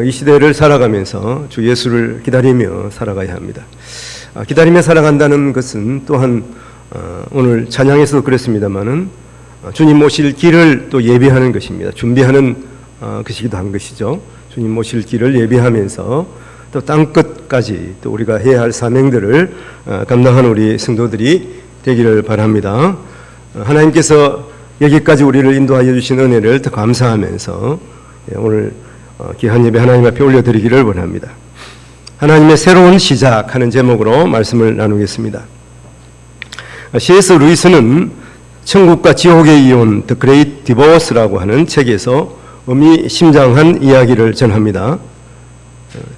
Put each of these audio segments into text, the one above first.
이 시대를 살아가면서 주 예수를 기다리며 살아가야 합니다. 기다리며 살아간다는 것은 또한 오늘 찬양에서도 그랬습니다마는 주님 오실 길을 또 예비하는 것입니다. 준비하는 것이기도 한 것이죠. 주님 오실 길을 예비하면서 또 땅끝까지 또 우리가 해야 할 사명들을 감당하는 우리 성도들이 되기를 바랍니다. 하나님께서 여기까지 우리를 인도하여 주신 은혜를 더 감사하면서 오늘 귀한 예배 하나님 앞에 올려드리기를 원합니다. 하나님의 새로운 시작하는 제목으로 말씀을 나누겠습니다. C.S. 루이스는 천국과 지옥의 이혼 The Great Divorce라고 하는 책에서 의미심장한 이야기를 전합니다.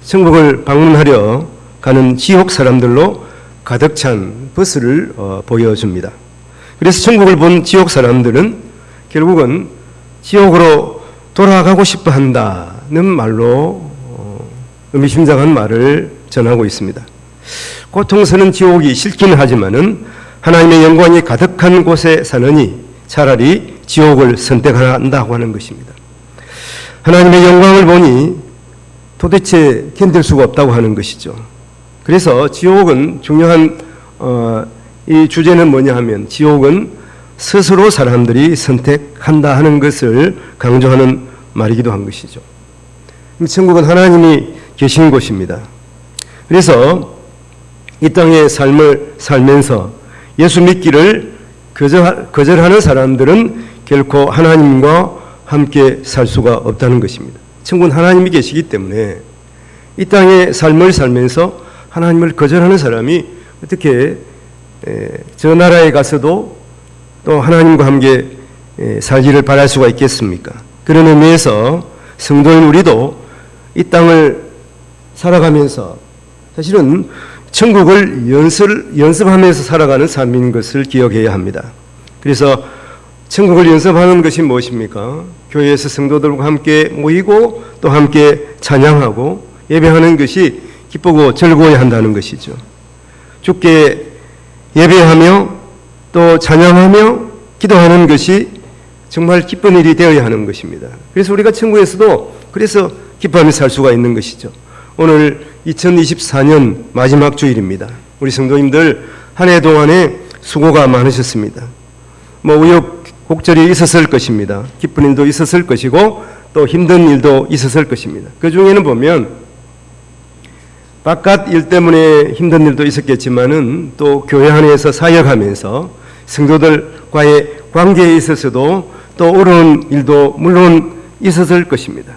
천국을 방문하려 가는 지옥 사람들로 가득 찬 버스를 보여줍니다. 그래서 천국을 본 지옥 사람들은 결국은 지옥으로 돌아가고 싶어 한다는 말로 의미심장한 말을 전하고 있습니다. 고통스러운 지옥이 싫기는 하지만은 하나님의 영광이 가득한 곳에 사느니 차라리 지옥을 선택한다고 하는 것입니다. 하나님의 영광을 보니 도대체 견딜 수가 없다고 하는 것이죠. 그래서 지옥은 중요한 이 주제는 뭐냐 하면 지옥은 스스로 사람들이 선택한다 하는 것을 강조하는 말이기도 한 것이죠. 천국은 하나님이 계신 곳입니다. 그래서 이 땅의 삶을 살면서 예수 믿기를 거절하는 사람들은 결코 하나님과 함께 살 수가 없다는 것입니다. 천국은 하나님이 계시기 때문에 이 땅의 삶을 살면서 하나님을 거절하는 사람이 어떻게 저 나라에 가서도 또 하나님과 함께 살기를 바랄 수가 있겠습니까? 그런 의미에서 성도인 우리도 이 땅을 살아가면서 사실은 천국을 연습하면서 살아가는 삶인 것을 기억해야 합니다. 그래서 천국을 연습하는 것이 무엇입니까? 교회에서 성도들과 함께 모이고 또 함께 찬양하고 예배하는 것이 기쁘고 즐거워야 한다는 것이죠. 주께 예배하며 또 찬양하며 기도하는 것이 정말 기쁜 일이 되어야 하는 것입니다. 그래서 우리가 천국에서도 그래서 기뻐하며 살 수가 있는 것이죠. 오늘 2024년 마지막 주일입니다. 우리 성도님들 한 해 동안에 수고가 많으셨습니다. 우여곡절이 있었을 것입니다. 기쁜 일도 있었을 것이고 또 힘든 일도 있었을 것입니다. 그 중에는 보면 바깥 일 때문에 힘든 일도 있었겠지만은 또 교회 안에서 사역하면서 성도들과의 관계에 있어서도 또 어려운 일도 물론 있었을 것입니다.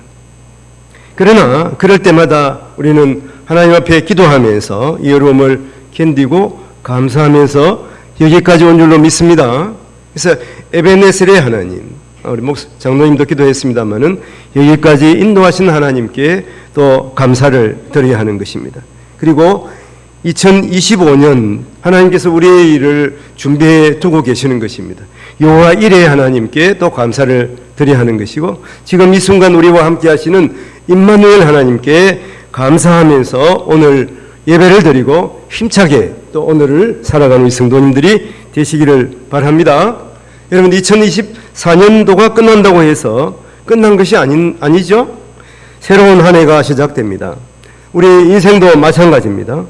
그러나 그럴 때마다 우리는 하나님 앞에 기도하면서 이 어려움을 견디고 감사하면서 여기까지 온 줄로 믿습니다. 그래서 에베네셀의 하나님, 우리 장로님도 기도했습니다마는 여기까지 인도하신 하나님께 또 감사를 드려야 하는 것입니다. 그리고 2025년 하나님께서 우리의 일을 준비해 두고 계시는 것입니다. 여호와 이레 하나님께 또 감사를 드려야 하는 것이고 지금 이 순간 우리와 함께 하시는 임마누엘 하나님께 감사하면서 오늘 예배를 드리고 힘차게 또 오늘을 살아가는 우리 성도님들이 되시기를 바랍니다. 여러분 2024년도가 끝난다고 해서 끝난 것이 아니죠? 새로운 한 해가 시작됩니다. 우리 인생도 마찬가지입니다.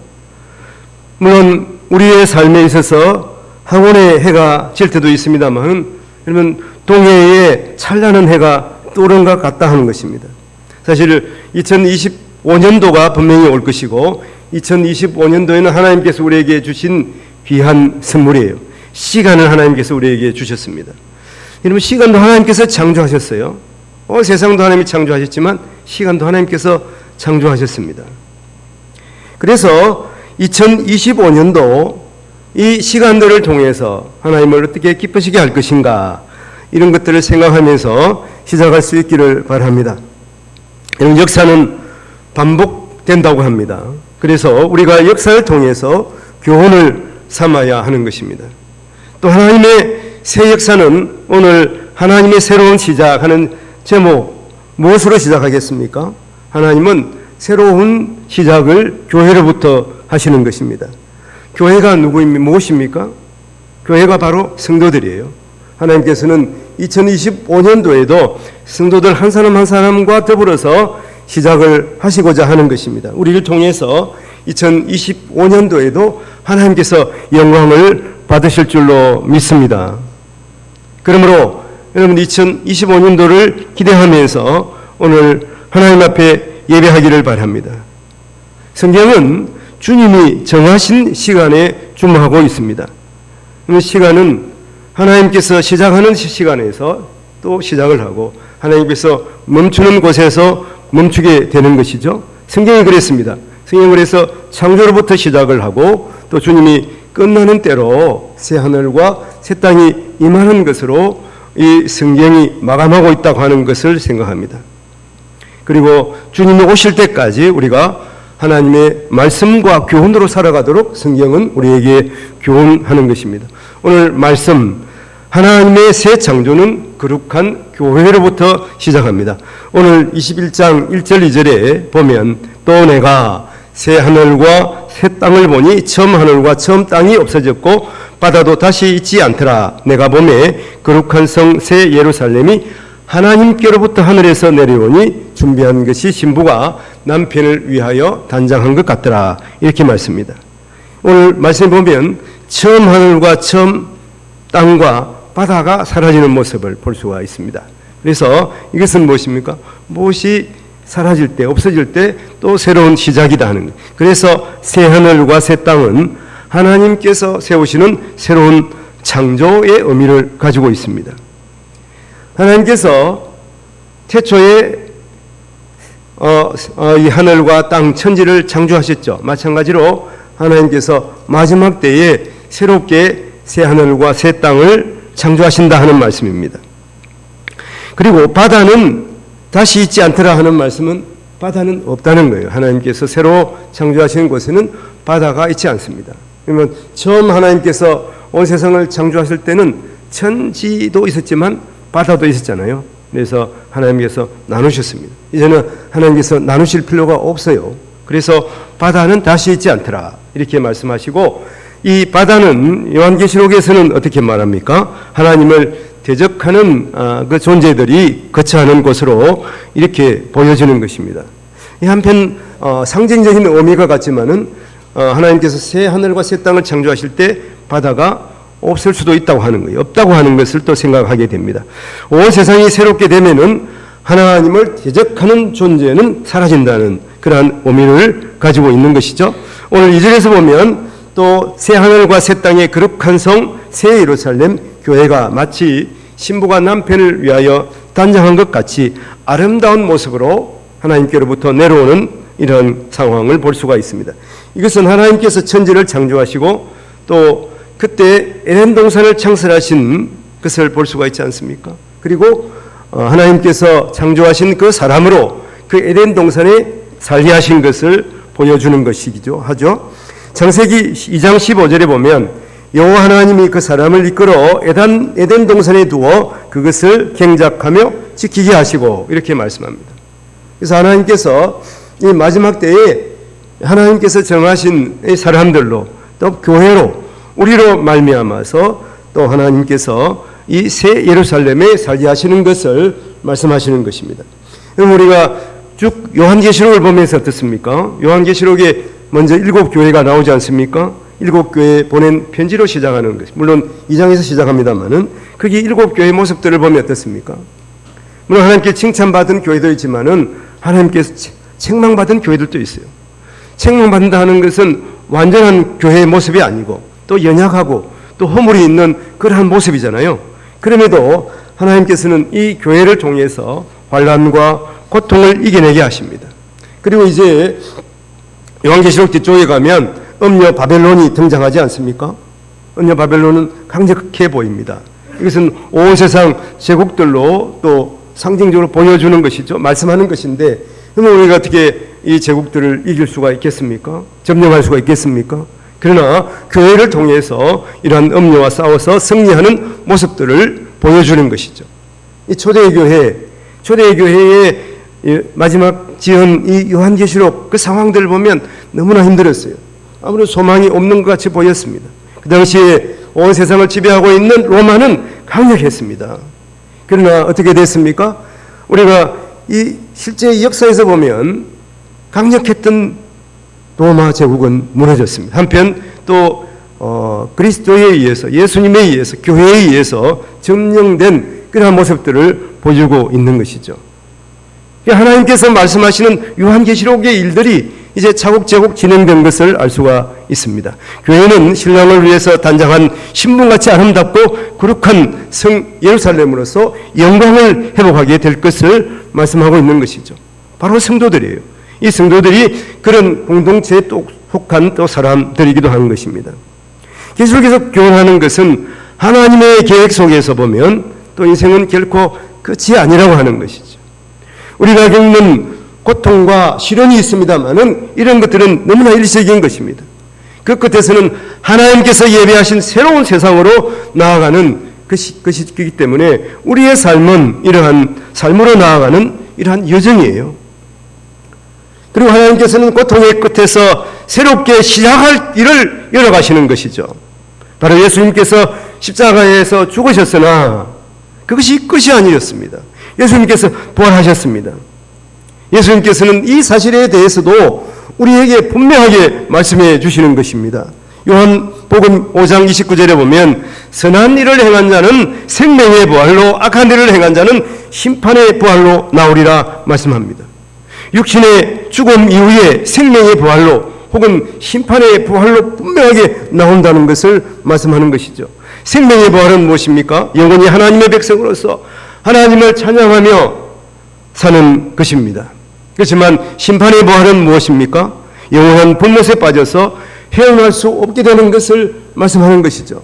물론 우리의 삶에 있어서 항원의 해가 질 때도 있습니다만 여러분 동해에 찬란한 해가 떠오른 것 같다 하는 것입니다. 사실 2025년도가 분명히 올 것이고 2025년도에는 하나님께서 우리에게 주신 귀한 선물이에요. 시간을 하나님께서 우리에게 주셨습니다. 여러분 시간도 하나님께서 창조하셨어요. 세상도 하나님이 창조하셨지만 시간도 하나님께서 창조하셨습니다. 그래서 2025년도 이 시간들을 통해서 하나님을 어떻게 기쁘시게 할 것인가 이런 것들을 생각하면서 시작할 수 있기를 바랍니다. 이런 역사는 반복된다고 합니다. 그래서 우리가 역사를 통해서 교훈을 삼아야 하는 것입니다. 또 하나님의 새 역사는 오늘 하나님의 새로운 시작하는 제목 무엇으로 시작하겠습니까? 하나님은 새로운 시작을 교회로부터 하시는 것입니다. 교회가 무엇입니까? 교회가 바로 성도들이에요. 하나님께서는 2025년도에도 성도들 한 사람 한 사람과 더불어서 시작을 하시고자 하는 것입니다. 우리를 통해서 2025년도에도 하나님께서 영광을 받으실 줄로 믿습니다. 그러므로 여러분 2025년도를 기대하면서 오늘 하나님 앞에 예배하기를 바랍니다. 성경은 주님이 정하신 시간에 주목하고 있습니다. 그 시간은 하나님께서 시작하는 시간에서 또 시작을 하고 하나님께서 멈추는 곳에서 멈추게 되는 것이죠. 성경이 그랬습니다. 성경은 그래서 창조로부터 시작을 하고 또 주님이 끝나는 때로 새 하늘과 새 땅이 임하는 것으로 이 성경이 마감하고 있다고 하는 것을 생각합니다. 그리고 주님이 오실 때까지 우리가 하나님의 말씀과 교훈으로 살아가도록 성경은 우리에게 교훈하는 것입니다. 오늘 말씀 하나님의 새 창조는 거룩한 교회로부터 시작합니다. 오늘 21장 1절 2절에 보면 또 내가 새 하늘과 새 땅을 보니 처음 하늘과 처음 땅이 없어졌고 바다도 다시 있지 않더라. 내가 보매 거룩한 성 새 예루살렘이 하나님께로부터 하늘에서 내려오니 준비한 것이 신부가 남편을 위하여 단장한 것 같더라. 이렇게 말씀입니다. 오늘 말씀 보면 처음 하늘과 처음 땅과 바다가 사라지는 모습을 볼 수가 있습니다. 그래서 이것은 무엇입니까? 무엇이 사라질 때, 없어질 때 또 새로운 시작이다 하는 거예요. 그래서 새 하늘과 새 땅은 하나님께서 세우시는 새로운 창조의 의미를 가지고 있습니다. 하나님께서 태초에 이 하늘과 땅, 천지를 창조하셨죠. 마찬가지로 하나님께서 마지막 때에 새롭게 새 하늘과 새 땅을 창조하신다 하는 말씀입니다. 그리고 바다는 다시 있지 않더라 하는 말씀은 바다는 없다는 거예요. 하나님께서 새로 창조하시는 곳에는 바다가 있지 않습니다. 그러면 처음 하나님께서 온 세상을 창조하실 때는 천지도 있었지만 바다도 있었잖아요. 그래서 하나님께서 나누셨습니다. 이제는 하나님께서 나누실 필요가 없어요. 그래서 바다는 다시 있지 않더라 이렇게 말씀하시고, 이 바다는 요한계시록에서는 어떻게 말합니까? 하나님을 대적하는 그 존재들이 거처하는 곳으로 이렇게 보여지는 것입니다. 이 한편 상징적인 의미가 같지만은 하나님께서 새 하늘과 새 땅을 창조하실 때 바다가 없을 수도 있다고 하는 거예요. 없다고 하는 것을 또 생각하게 됩니다. 온 세상이 새롭게 되면은 하나님을 대적하는 존재는 사라진다는 그러한 의미를 가지고 있는 것이죠. 오늘 2절에서 보면 또 새 하늘과 새 땅의 거룩한 성 새 예루살렘 교회가 마치 신부가 남편을 위하여 단장한 것 같이 아름다운 모습으로 하나님께로부터 내려오는 이런 상황을 볼 수가 있습니다. 이것은 하나님께서 천지를 창조하시고 또 그때 에덴 동산을 창설하신 것을 볼 수가 있지 않습니까? 그리고 하나님께서 창조하신 그 사람으로 그 에덴 동산에 살게 하신 것을 보여주는 것이기도 하죠. 창세기 2장 15절에 보면 여호와 하나님이 그 사람을 이끌어 에덴 동산에 두어 그것을 경작하며 지키게 하시고 이렇게 말씀합니다. 그래서 하나님께서 이 마지막 때에 하나님께서 정하신 이 사람들로 또 교회로 우리로 말미암아서 또 하나님께서 이 새 예루살렘에 살게 하시는 것을 말씀하시는 것입니다. 그럼 우리가 쭉 요한계시록을 보면서 어떻습니까? 요한계시록에 먼저 7교회가 나오지 않습니까? 7교회에 보낸 편지로 시작하는 것. 물론 2장에서 시작합니다만은 거기 7교회의 모습들을 보면 어떻습니까? 물론 하나님께 칭찬받은 교회도 있지만은 하나님께서 책망받은 교회들도 있어요. 책망받는다 하는 것은 완전한 교회의 모습이 아니고 또 연약하고 또 허물이 있는 그러한 모습이잖아요. 그럼에도 하나님께서는 이 교회를 통해서 환난과 고통을 이겨내게 하십니다. 그리고 이제 요한계시록 뒤쪽에 가면 음녀 바벨론이 등장하지 않습니까? 음녀 바벨론은 강력해 보입니다. 이것은 온 세상 제국들로 또 상징적으로 보여주는 것이죠. 말씀하는 것인데, 그러면 우리가 어떻게 이 제국들을 이길 수가 있겠습니까? 점령할 수가 있겠습니까? 그러나 교회를 통해서 이러한 음녀와 싸워서 승리하는 모습들을 보여주는 것이죠. 이 초대교회의 마지막 지은 이 요한계시록 그 상황들을 보면 너무나 힘들었어요. 아무래도 소망이 없는 것 같이 보였습니다. 그 당시에 온 세상을 지배하고 있는 로마는 강력했습니다. 그러나 어떻게 됐습니까? 우리가 이 실제 역사에서 보면 강력했던 로마 제국은 무너졌습니다. 한편 또 그리스도에 의해서, 예수님에 의해서, 교회에 의해서 점령된 그러한 모습들을 보여주고 있는 것이죠. 하나님께서 말씀하시는 요한계시록의 일들이 이제 차곡차곡 진행된 것을 알 수가 있습니다. 교회는 신랑을 위해서 단장한 신분같이 아름답고 거룩한 성 예루살렘으로서 영광을 회복하게 될 것을 말씀하고 있는 것이죠. 바로 성도들이에요. 이 성도들이 그런 공동체에 또 속한 또 사람들이기도 하는 것입니다. 계속해서 교훈하는 것은 하나님의 계획 속에서 보면 또 인생은 결코 끝이 아니라고 하는 것이죠. 우리가 겪는 고통과 시련이 있습니다만은 이런 것들은 너무나 일시적인 것입니다. 그 끝에서는 하나님께서 예비하신 새로운 세상으로 나아가는 것이기 때문에 우리의 삶은 이러한 삶으로 나아가는 이러한 여정이에요. 그리고 하나님께서는 고통의 끝에서 새롭게 시작할 일을 열어가시는 것이죠. 바로 예수님께서 십자가에서 죽으셨으나 그것이 끝이 아니었습니다. 예수님께서 부활하셨습니다. 예수님께서는 이 사실에 대해서도 우리에게 분명하게 말씀해 주시는 것입니다. 요한복음 5장 29절에 보면 선한 일을 행한 자는 생명의 부활로, 악한 일을 행한 자는 심판의 부활로 나오리라 말씀합니다. 육신의 죽음 이후에 생명의 부활로 혹은 심판의 부활로 분명하게 나온다는 것을 말씀하는 것이죠. 생명의 부활은 무엇입니까? 영원히 하나님의 백성으로서 하나님을 찬양하며 사는 것입니다. 그렇지만 심판의 부활은 무엇입니까? 영원한 불못에 빠져서 헤어날 수 없게 되는 것을 말씀하는 것이죠.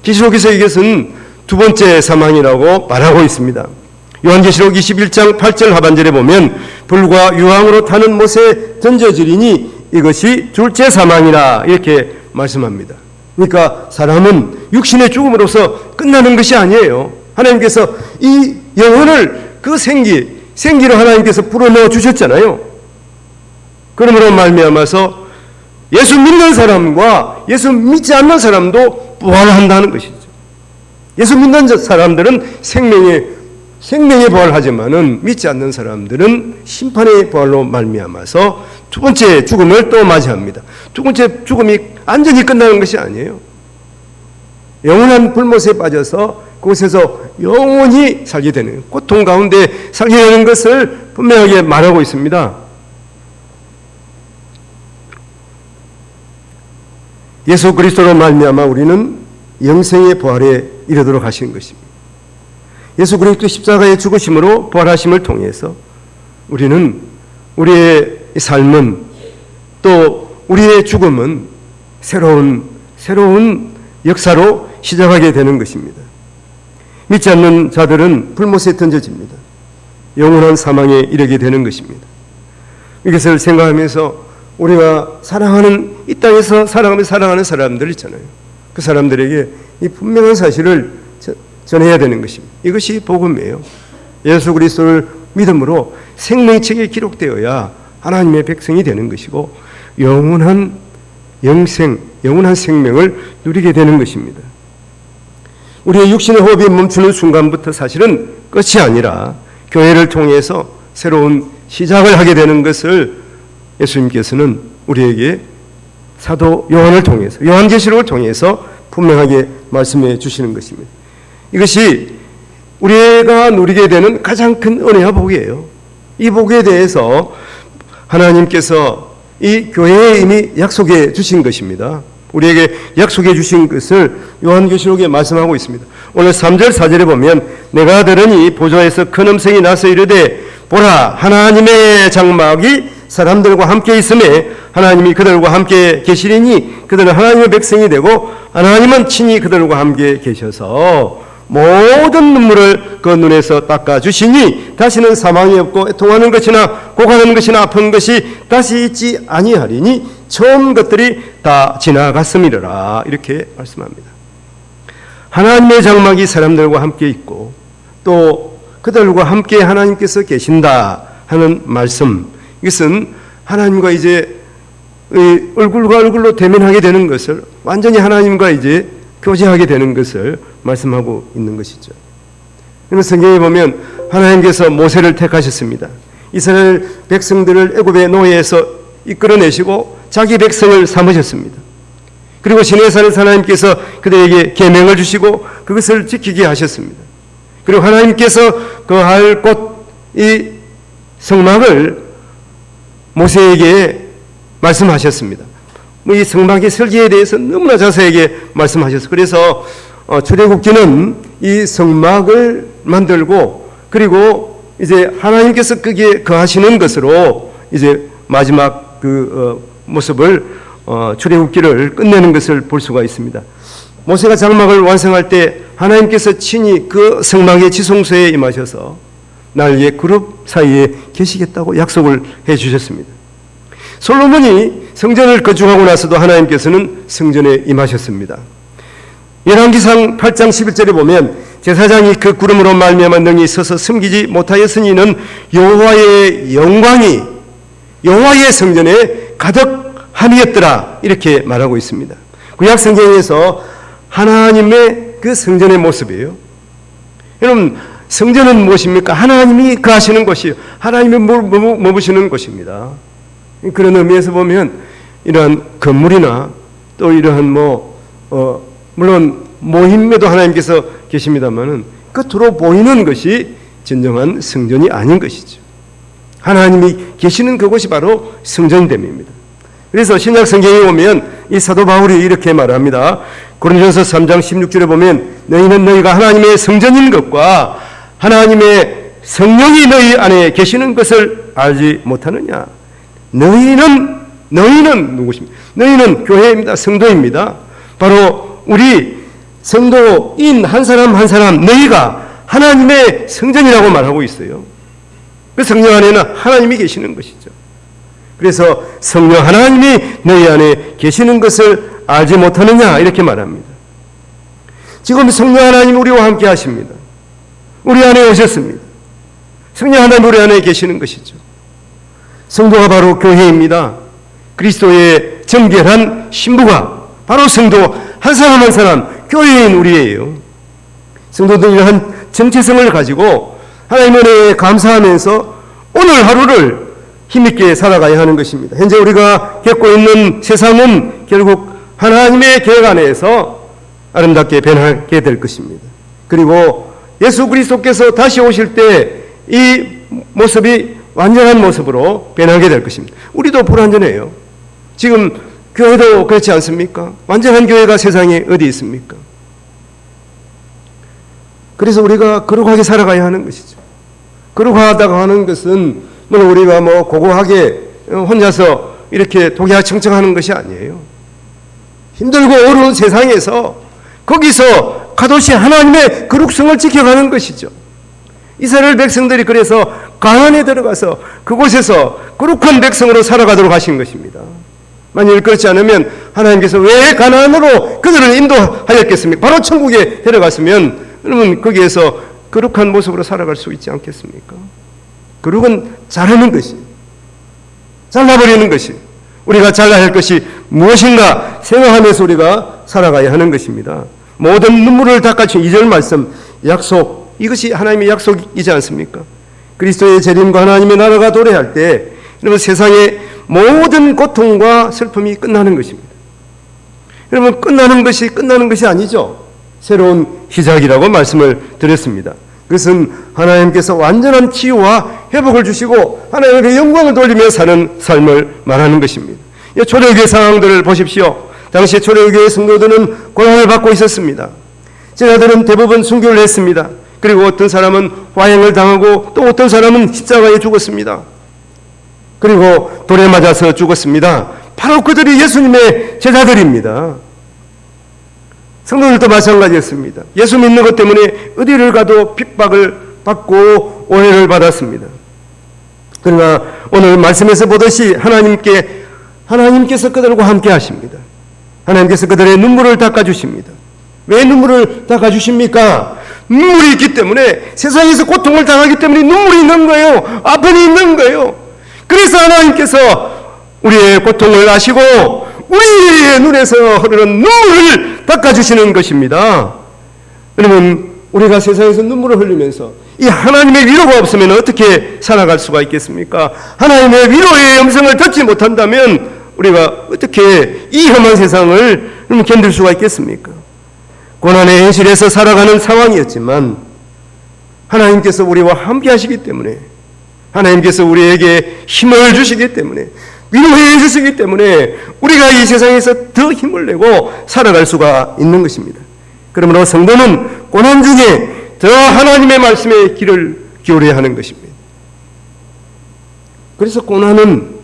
계시록에서 이것은 두 번째 사망이라고 말하고 있습니다. 요한계시록 21장 8절 하반절에 보면 불과 유황으로 타는 못에 던져지리니 이것이 둘째 사망이라 이렇게 말씀합니다. 그러니까 사람은 육신의 죽음으로서 끝나는 것이 아니에요. 하나님께서 이 영혼을 그 생기로 하나님께서 불어넣어 주셨잖아요. 그러므로 말미암아서 예수 믿는 사람과 예수 믿지 않는 사람도 부활한다는 것이죠. 예수 믿는 사람들은 생명의 부활하지만은 믿지 않는 사람들은 심판의 부활로 말미암아서 두 번째 죽음을 또 맞이합니다. 두 번째 죽음이 완전히 끝나는 것이 아니에요. 영원한 불못에 빠져서 그곳에서 영원히 살게 되는, 고통 가운데 살게 되는 것을 분명하게 말하고 있습니다. 예수 그리스도로 말미암아 우리는 영생의 부활에 이르도록 하신 것입니다. 예수 그리스도 십자가의 죽으심으로 부활하심을 통해서 우리는 우리의 삶은 또 우리의 죽음은 새로운 역사로 시작하게 되는 것입니다. 믿지 않는 자들은 불못에 던져집니다. 영원한 사망에 이르게 되는 것입니다. 이것을 생각하면서 우리가 사랑하는, 이 땅에서 사랑하는 사람들 있잖아요. 그 사람들에게 이 분명한 사실을 전해야 되는 것입니다. 이것이 복음이에요. 예수 그리스도를 믿음으로 생명책에 기록되어야 하나님의 백성이 되는 것이고 영원한 생명을 누리게 되는 것입니다. 우리의 육신의 호흡이 멈추는 순간부터 사실은 끝이 아니라 교회를 통해서 새로운 시작을 하게 되는 것을 예수님께서는 우리에게 사도 요한을 통해서, 요한계시록을 통해서 분명하게 말씀해 주시는 것입니다. 이것이 우리가 누리게 되는 가장 큰 은혜와 복이에요. 이 복에 대해서 하나님께서 이 교회에 이미 약속해 주신 것입니다. 우리에게 약속해 주신 것을 요한계시록에 말씀하고 있습니다. 오늘 3절 4절에 보면 내가 들으니 보좌에서 큰 음성이 나서 이르되 보라 하나님의 장막이 사람들과 함께 있음에 하나님이 그들과 함께 계시리니 그들은 하나님의 백성이 되고 하나님은 친히 그들과 함께 계셔서 모든 눈물을 그 눈에서 닦아주시니 다시는 사망이 없고 애통하는 것이나 고가는 것이나 아픈 것이 다시 있지 아니하리니 처음 것들이 다 지나갔음이라 이렇게 말씀합니다. 하나님의 장막이 사람들과 함께 있고 또 그들과 함께 하나님께서 계신다 하는 말씀, 이것은 하나님과 이제 얼굴과 얼굴로 대면하게 되는 것을, 완전히 하나님과 이제 교제하게 되는 것을 말씀하고 있는 것이죠. 그래서 성경에 보면 하나님께서 모세를 택하셨습니다. 이스라엘 백성들을 애굽의 노예에서 이끌어내시고 자기 백성을 삼으셨습니다. 그리고 시내산에서 하나님께서 그들에게 계명을 주시고 그것을 지키게 하셨습니다. 그리고 하나님께서 거할 곳 이 성막을 모세에게 말씀하셨습니다. 이 성막의 설계에 대해서 너무나 자세하게 말씀하셨어요. 그래서 출애굽기는 이 성막을 만들고 그리고 이제 하나님께서 거기에 거하시는 것으로 이제 마지막 모습을 출애굽기를 끝내는 것을 볼 수가 있습니다. 모세가 장막을 완성할 때 하나님께서 친히 그 성막의 지성소에 임하셔서 날 위에 그룹 사이에 계시겠다고 약속을 해 주셨습니다. 솔로몬이 성전을 건축하고 나서도 하나님께서는 성전에 임하셨습니다. 열왕기상 8장 11절에 보면 제사장이 그 구름으로 말미암아 능히 서서 숨기지 못하였으니는 여호와의 영광이 여호와의 성전에 가득함이었더라 이렇게 말하고 있습니다. 구약 성경에서 하나님의 그 성전의 모습이에요. 여러분 성전은 무엇입니까? 하나님이 거하시는 곳이에요. 하나님이 머무시는 곳입니다. 그런 의미에서 보면 이러한 건물이나 또 이러한 물론 모임에도 하나님께서 계십니다만은 겉으로 보이는 것이 진정한 성전이 아닌 것이죠. 하나님이 계시는 그곳이 바로 성전됨입니다. 그래서 신약 성경에 보면 이 사도 바울이 이렇게 말합니다. 고린도전서 3장 16절에 보면 너희는 너희가 하나님의 성전인 것과 하나님의 성령이 너희 안에 계시는 것을 알지 못하느냐. 너희는 누구십니까? 너희는 교회입니다. 성도입니다. 바로 우리 성도인 한 사람 한 사람 너희가 하나님의 성전이라고 말하고 있어요. 그 성령 안에는 하나님이 계시는 것이죠. 그래서 성령 하나님이 너희 안에 계시는 것을 알지 못하느냐 이렇게 말합니다. 지금 성령 하나님이 우리와 함께 하십니다. 우리 안에 오셨습니다. 성령 하나님 우리 안에 계시는 것이죠. 성도가 바로 교회입니다. 그리스도의 정결한 신부가 바로 성도 한 사람 한 사람 교회인 우리예요. 성도들이 이러한 정체성을 가지고 하나님의 은혜에 감사하면서 오늘 하루를 힘있게 살아가야 하는 것입니다. 현재 우리가 겪고 있는 세상은 결국 하나님의 계획 안에서 아름답게 변하게 될 것입니다. 그리고 예수 그리스도께서 다시 오실 때 이 모습이 완전한 모습으로 변하게 될 것입니다. 우리도 불완전해요. 지금 교회도 그렇지 않습니까? 완전한 교회가 세상에 어디 있습니까? 그래서 우리가 거룩하게 살아가야 하는 것이죠. 거룩하다고 하는 것은 물론 우리가 고고하게 혼자서 이렇게 독야청청하는 것이 아니에요. 힘들고 어려운 세상에서 거기서 가도시 하나님의 거룩성을 지켜가는 것이죠. 이스라엘 백성들이 그래서 가나안에 들어가서 그곳에서 거룩한 백성으로 살아가도록 하신 것입니다. 만일 그렇지 않으면 하나님께서 왜 가나안으로 그들을 인도하였겠습니까? 바로 천국에 데려갔으면 여러분 거기에서 거룩한 모습으로 살아갈 수 있지 않겠습니까? 거룩은 잘하는 것이, 잘라버리는 것이, 우리가 잘라야 할 것이 무엇인가 생각하면서 우리가 살아가야 하는 것입니다. 모든 눈물을 닦아준 2절 말씀, 약속, 이것이 하나님의 약속이지 않습니까? 그리스도의 재림과 하나님의 나라가 도래할 때 여러분 세상의 모든 고통과 슬픔이 끝나는 것입니다. 여러분 끝나는 것이 아니죠. 새로운 시작이라고 말씀을 드렸습니다. 그것은 하나님께서 완전한 치유와 회복을 주시고 하나님의 영광을 돌리며 사는 삶을 말하는 것입니다. 초대교회 상황들을 보십시오. 당시 초대교회 성도들은 고난을 받고 있었습니다. 제자들은 대부분 순교를 했습니다. 그리고 어떤 사람은 화형을 당하고 또 어떤 사람은 십자가에 죽었습니다. 그리고 돌에 맞아서 죽었습니다. 바로 그들이 예수님의 제자들입니다. 성도들도 마찬가지였습니다. 예수 믿는 것 때문에 어디를 가도 핍박을 받고 오해를 받았습니다. 그러나 오늘 말씀에서 보듯이 하나님께서 그들과 함께 하십니다. 하나님께서 그들의 눈물을 닦아주십니다. 왜 눈물을 닦아주십니까? 눈물이 있기 때문에, 세상에서 고통을 당하기 때문에 눈물이 있는 거예요. 아픔이 있는 거예요. 그래서 하나님께서 우리의 고통을 아시고 우리의 눈에서 흐르는 눈물을 닦아주시는 것입니다. 여러분, 우리가 세상에서 눈물을 흘리면서 이 하나님의 위로가 없으면 어떻게 살아갈 수가 있겠습니까? 하나님의 위로의 음성을 듣지 못한다면 우리가 어떻게 이 험한 세상을 견딜 수가 있겠습니까? 고난의 현실에서 살아가는 상황이었지만 하나님께서 우리와 함께 하시기 때문에, 하나님께서 우리에게 힘을 주시기 때문에, 위로해 주시기 때문에 우리가 이 세상에서 더 힘을 내고 살아갈 수가 있는 것입니다. 그러므로 성도는 고난 중에 더 하나님의 말씀에 귀를 기울여야 하는 것입니다. 그래서 고통은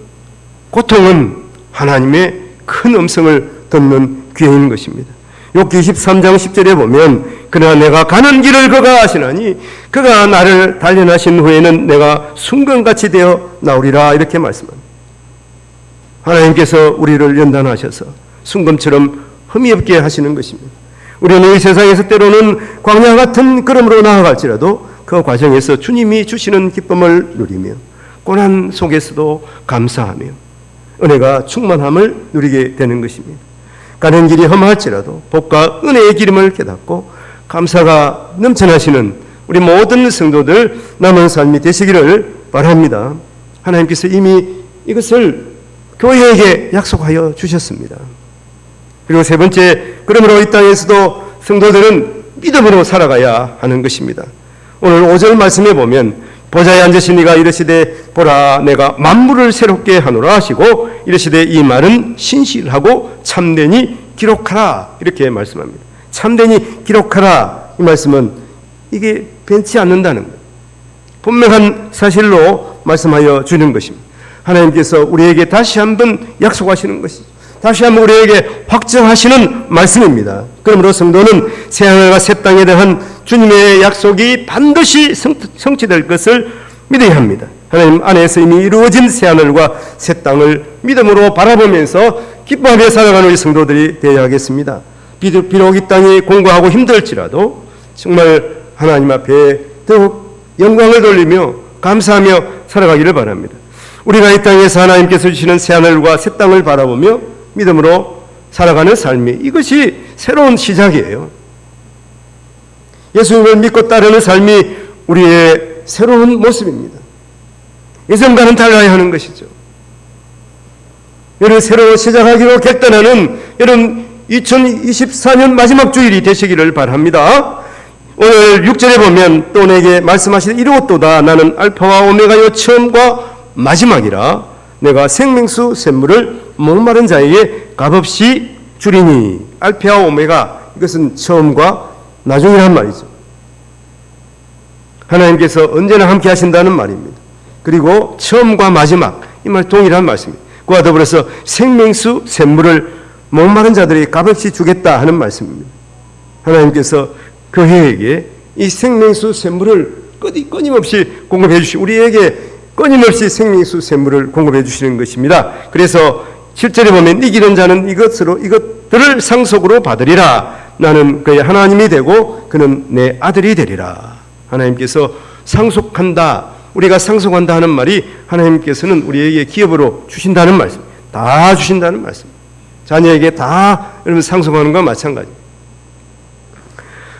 하나님의 큰 음성을 듣는 기회인 것입니다. 욥기 23장 10절에 보면 그러나 내가 가는 길을 그가 아시나니 그가 나를 단련하신 후에는 내가 순금같이 되어 나오리라, 이렇게 말씀합니다. 하나님께서 우리를 연단하셔서 순금처럼 흠이 없게 하시는 것입니다. 우리는 이 세상에서 때로는 광야 같은 걸음으로 나아갈지라도 그 과정에서 주님이 주시는 기쁨을 누리며 고난 속에서도 감사하며 은혜가 충만함을 누리게 되는 것입니다. 가는 길이 험할지라도 복과 은혜의 기름을 깨닫고 감사가 넘쳐나시는 우리 모든 성도들 남은 삶이 되시기를 바랍니다. 하나님께서 이미 이것을 교회에게 약속하여 주셨습니다. 그리고 세 번째, 그러므로 이 땅에서도 성도들은 믿음으로 살아가야 하는 것입니다. 오늘 5절 말씀에 보면 보좌에 앉으신 이가 이르시되 보라 내가 만물을 새롭게 하노라 하시고 이르시되 이 말은 신실하고 참되니 기록하라, 이렇게 말씀합니다. 참되니 기록하라, 이 말씀은 이게 변치 않는다는 거예요. 분명한 사실로 말씀하여 주는 것입니다. 하나님께서 우리에게 다시 한번 약속하시는 것이죠. 다시 한번 우리에게 확정하시는 말씀입니다. 그러므로 성도는 새하늘과 새 땅에 대한 주님의 약속이 반드시 성취될 것을 믿어야 합니다. 하나님 안에서 이미 이루어진 새하늘과 새 땅을 믿음으로 바라보면서 기뻐하며 살아가는 우리 성도들이 되어야 하겠습니다. 비록 이 땅이 공고하고 힘들지라도 정말 하나님 앞에 더욱 영광을 돌리며 감사하며 살아가기를 바랍니다. 우리가 이 땅에서 하나님께서 주시는 새하늘과 새 땅을 바라보며 믿음으로 살아가는 삶이, 이것이 새로운 시작이에요. 예수님을 믿고 따르는 삶이 우리의 새로운 모습입니다. 예전과는 달라야 하는 것이죠. 여러분, 새로 시작하기로 결단하는 여러분 2024년 마지막 주일이 되시기를 바랍니다. 오늘 6절에 보면 또 내게 말씀하시되 이루었도다 나는 알파와 오메가요 처음과 마지막이라 내가 생명수 샘물을 목마른 자에게 값없이 주리니. 알파와 오메가, 이것은 처음과 나중이란 말이죠. 하나님께서 언제나 함께 하신다는 말입니다. 그리고 처음과 마지막, 이 말 동일한 말씀입니다. 그와 더불어서 생명수 샘물을 목마른 자들이 값없이 주겠다 하는 말씀입니다. 하나님께서 교회에게 이 생명수 샘물을 끊임없이 공급해 주시고 우리에게 끊임없이 생명수 샘물을 공급해 주시는 것입니다. 그래서 7절에 보면 이기는 자는 이것들을 상속으로 받으리라. 나는 그의 하나님이 되고 그는 내 아들이 되리라. 하나님께서 상속한다, 우리가 상속한다 하는 말이 하나님께서는 우리에게 기업으로 주신다는 말씀, 다 주신다는 말씀. 자녀에게 다 여러분 상속하는 것과 마찬가지입니다.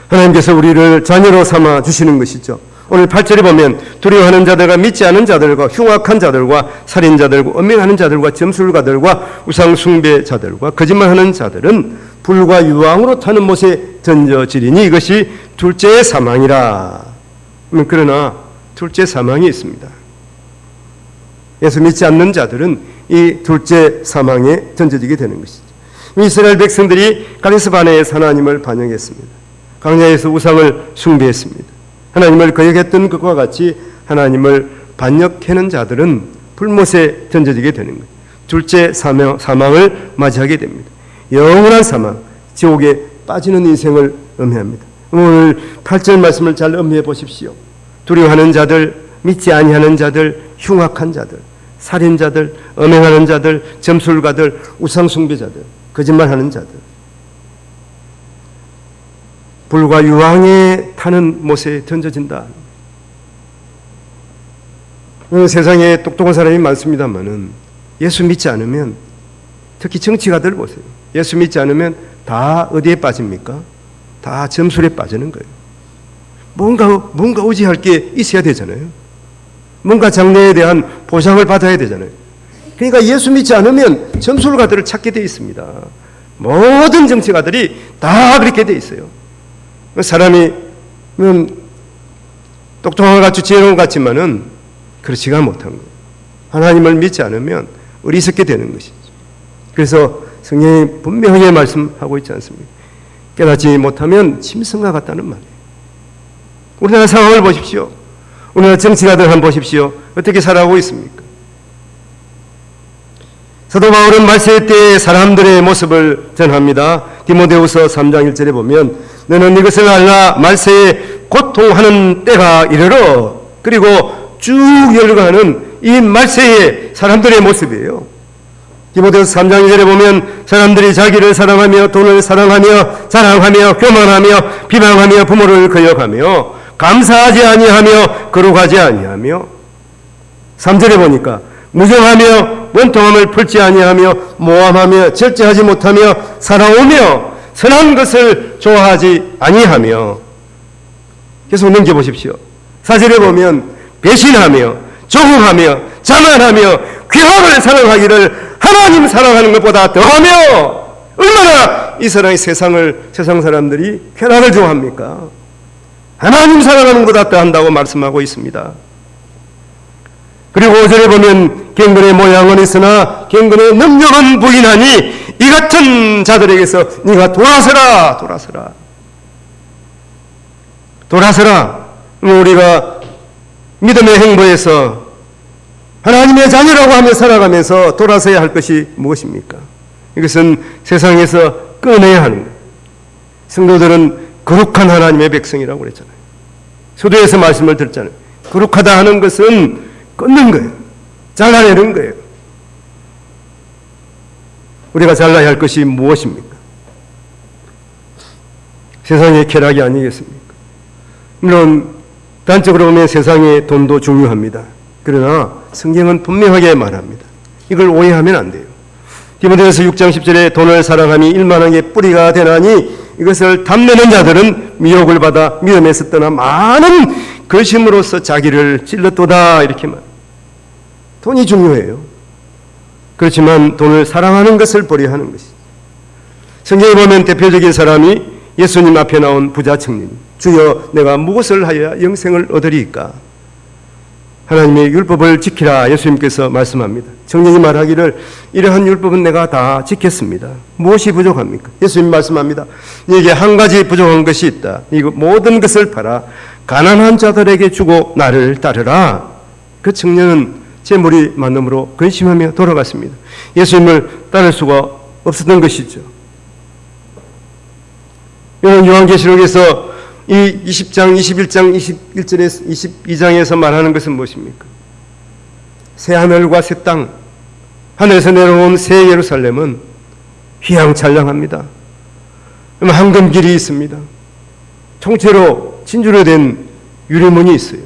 하나님께서 우리를 자녀로 삼아 주시는 것이죠. 오늘 8절에 보면 두려워하는 자들과 믿지 않은 자들과 흉악한 자들과 살인자들과 음행하는 자들과 점술가들과 우상숭배자들과 거짓말하는 자들은 불과 유황으로 타는 못에 던져지리니 이것이 둘째 사망이라. 그러나 둘째 사망이 있습니다. 예수 믿지 않는 자들은 이 둘째 사망에 던져지게 되는 것이죠. 이스라엘 백성들이 가데스 바네에서 하나님을 반역했습니다. 광야에서 우상을 숭배했습니다. 하나님을 거역했던 것과 같이 하나님을 반역하는 자들은 불못에 던져지게 되는 거예요. 둘째 사망을 맞이하게 됩니다. 영원한 사망, 지옥에 빠지는 인생을 의미합니다. 오늘 8절 말씀을 잘 음미해 보십시오. 두려워하는 자들, 믿지 아니하는 자들, 흉악한 자들, 살인자들, 음행하는 자들, 점술가들, 우상숭배자들, 거짓말하는 자들, 불과 유황에 타는 못에 던져진다. 세상에 똑똑한 사람이 많습니다만은 예수 믿지 않으면, 특히 정치가들 보세요. 예수 믿지 않으면 다 어디에 빠집니까? 다 점술에 빠지는 거예요. 뭔가 의지할 게 있어야 되잖아요. 뭔가 장래에 대한 보상을 받아야 되잖아요. 그러니까 예수 믿지 않으면 점술가들을 찾게 돼 있습니다. 모든 정치가들이 다 그렇게 돼 있어요. 사람이 똑똑한 것 같이 지혜로운 것 같지만은 그렇지가 못한 거예요. 하나님을 믿지 않으면 어리석게 되는 것이죠. 그래서 성경이 분명하게 말씀하고 있지 않습니까? 깨닫지 못하면 짐승과 같다는 말이에요. 우리나라 상황을 보십시오. 우리나라 정치가들 한번 보십시오. 어떻게 살아가고 있습니까? 사도 바울은 말세 때의 사람들의 모습을 전합니다. 디모데후서 3장 1절에 보면 너는 이것을 알라 말세에 고통하는 때가 이르러, 그리고 쭉 열거하는 이 말세의 사람들의 모습이에요. 디모데후서 3장 2절에 보면 사람들이 자기를 사랑하며 돈을 사랑하며 자랑하며 교만하며 비방하며 부모를 거역하며 감사하지 아니하며 거룩하지 아니하며, 3절에 보니까 무정하며 원통함을 풀지 아니하며 모함하며 절제하지 못하며 살아오며 선한 것을 좋아하지 아니하며. 계속 넘겨보십시오. 4절에 보면 배신하며 조흥하며 자만하며 귀락을 사랑하기를 하나님 사랑하는 것보다 더하며. 얼마나 이 세상 사람들이 쾌락을 좋아합니까? 하나님 사랑하는 것보다 더한다고 말씀하고 있습니다. 그리고 5절에 보면 경건의 모양은 있으나 경건의 능력은 부인하니 이 같은 자들에게서 네가 돌아서라. 우리가 믿음의 행보에서 하나님의 자녀라고 하며 살아가면서 돌아서야 할 것이 무엇입니까? 이것은 세상에서 끊어내야 하는 거예요. 성도들은 거룩한 하나님의 백성이라고 그랬잖아요. 서두에서 말씀을 들었잖아요. 거룩하다 하는 것은 끊는 거예요. 잘라내는 거예요. 우리가 잘라야 할 것이 무엇입니까? 세상의 쾌락이 아니겠습니까? 물론 단적으로 보면 세상의 돈도 중요합니다. 그러나 성경은 분명하게 말합니다. 이걸 오해하면 안 돼요. 디모데후서 6장 10절에 돈을 사랑함이 일만하게 뿌리가 되나니 이것을 탐내는 자들은 미혹을 받아 믿음에서 떠나 많은 근심으로써 자기를 찔렀도다. 이렇게 말. 돈이 중요해요. 그렇지만 돈을 사랑하는 것을 버려하는 것이죠. 성경에 보면 대표적인 사람이 예수님 앞에 나온 부자 청년. 주여 내가 무엇을 하여야 영생을 얻으리이까? 하나님의 율법을 지키라 예수님께서 말씀합니다. 청년이 말하기를 이러한 율법은 내가 다 지켰습니다. 무엇이 부족합니까? 예수님 말씀합니다. 네게 한 가지 부족한 것이 있다. 이거 모든 것을 팔아 가난한 자들에게 주고 나를 따르라. 그 청년은 재물이 많음으로 근심하며 돌아갔습니다. 예수님을 따를 수가 없었던 것이죠. 이런 요한계시록에서 이 20장, 21장, 21절에서 22장에서 말하는 것은 무엇입니까? 새 하늘과 새 땅, 하늘에서 내려온 새 예루살렘은 휘황찬란합니다. 황금길이 있습니다. 통째로 진주로 된 유리문이 있어요.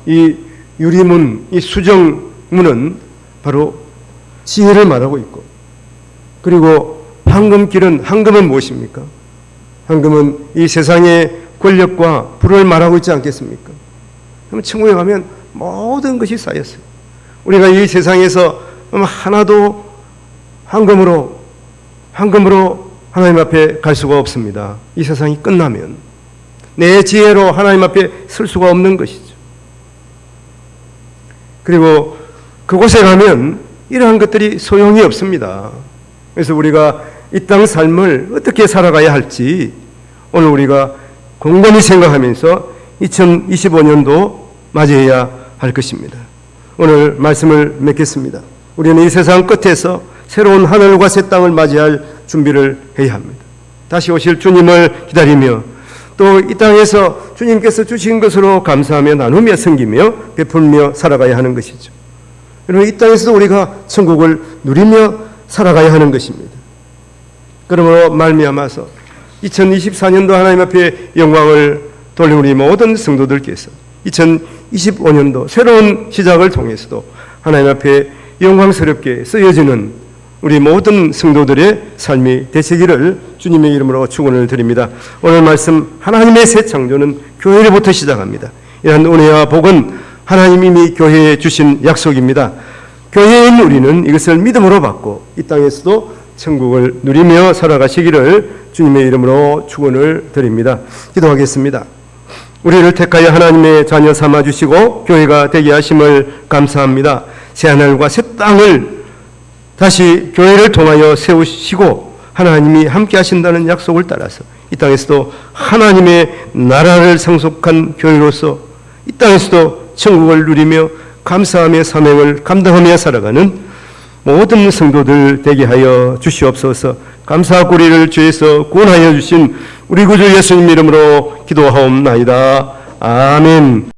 이 유리문, 이 수정문은 바로 지혜를 말하고 있고, 그리고 황금은 무엇입니까? 황금은 이 세상의 권력과 부를 말하고 있지 않겠습니까? 그럼 천국에 가면 모든 것이 쌓였어요. 우리가 이 세상에서 하나도 황금으로 하나님 앞에 갈 수가 없습니다. 이 세상이 끝나면 내 지혜로 하나님 앞에 설 수가 없는 것이죠. 그리고 그곳에 가면 이러한 것들이 소용이 없습니다. 그래서 우리가 이 땅 삶을 어떻게 살아가야 할지 오늘 우리가 곰곰이 생각하면서 2025년도 맞이해야 할 것입니다. 오늘 말씀을 맺겠습니다. 우리는 이 세상 끝에서 새로운 하늘과 새 땅을 맞이할 준비를 해야 합니다. 다시 오실 주님을 기다리며 또 이 땅에서 주님께서 주신 것으로 감사하며 나누며 섬기며 베풀며 살아가야 하는 것이죠. 여러분, 이 땅에서도 우리가 천국을 누리며 살아가야 하는 것입니다. 그러므로 말미암아서 2024년도 하나님 앞에 영광을 돌린 우리 모든 성도들께서 2025년도 새로운 시작을 통해서도 하나님 앞에 영광스럽게 쓰여지는 우리 모든 성도들의 삶이 되시기를 주님의 이름으로 축원을 드립니다. 오늘 말씀 하나님의 새 창조는 교회로부터 시작합니다. 이러한 은혜와 복은 하나님 이미 교회에 주신 약속입니다. 교회인 우리는 이것을 믿음으로 받고 이 땅에서도 천국을 누리며 살아가시기를 주님의 이름으로 축원을 드립니다. 기도하겠습니다. 우리를 택하여 하나님의 자녀 삼아주시고 교회가 되게 하심을 감사합니다. 새하늘과 새 땅을 다시 교회를 통하여 세우시고 하나님이 함께 하신다는 약속을 따라서 이 땅에서도 하나님의 나라를 상속한 교회로서 이 땅에서도 천국을 누리며 감사함의 사명을 감당하며 살아가는 모든 성도들 되게 하여 주시옵소서. 감사 고리를 주에서 구원하여 주신 우리 구주 예수님 이름으로 기도하옵나이다. 아멘.